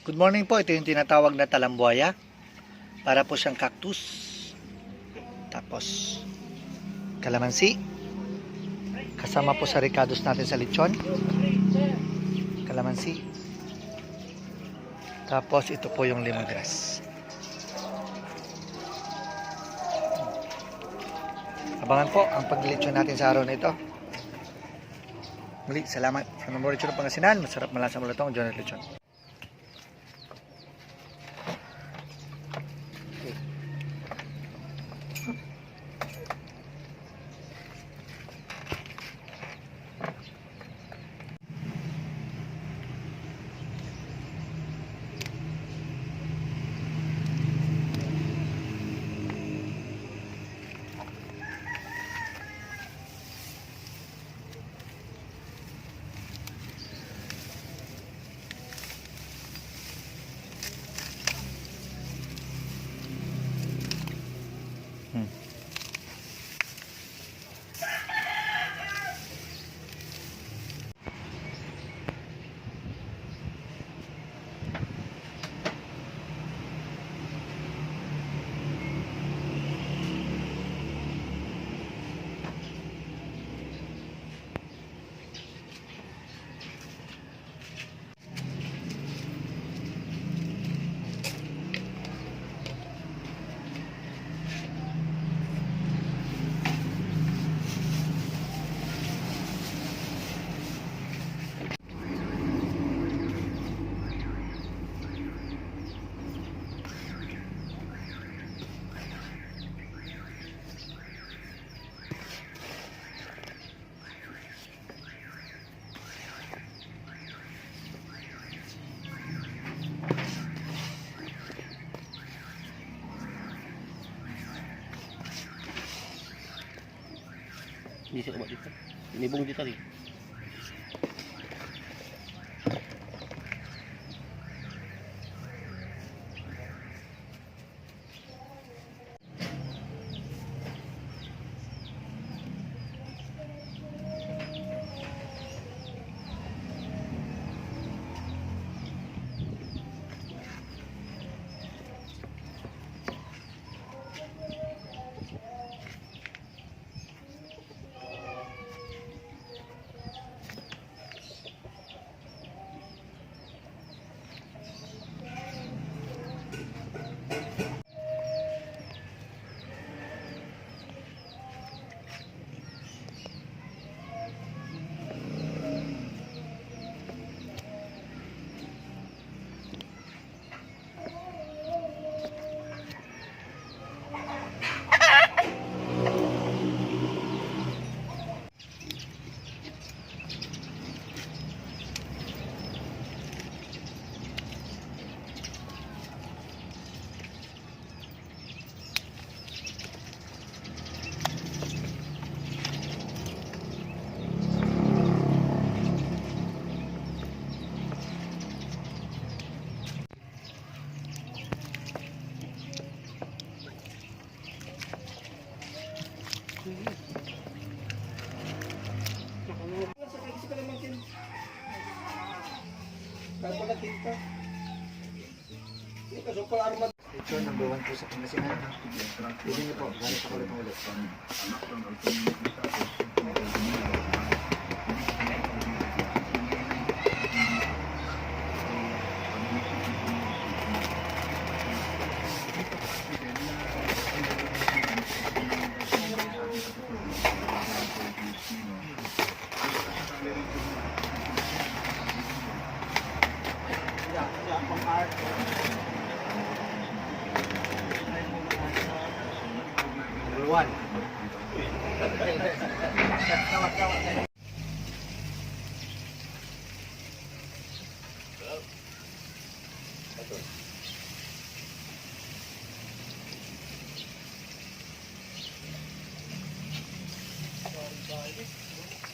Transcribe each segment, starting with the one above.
Good morning po, ito yung tinatawag na talambuaya. Para po siyang cactus. Tapos, kalamansi. Kasama po sa ricados natin sa lechon. Kalamansi. Tapos, ito po yung lemongrass. Abangan po ang paglilechon natin sa araw na ito. Muli, salamat sa Memorial Lechon ng Pangasinan. Masarap malasa mula itong John Lechon. Hindi siya kumot dito. Inibong dito rin. Ito, number 1 po sa Pangasinan. Pwede niyo po, galit ako ulit. Number 1.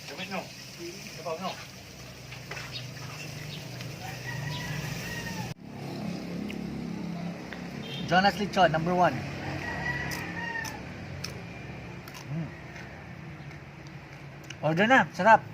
Gamit nyo. Gabaw nyo. Jonas Lechon, number 1. Order na, sarap.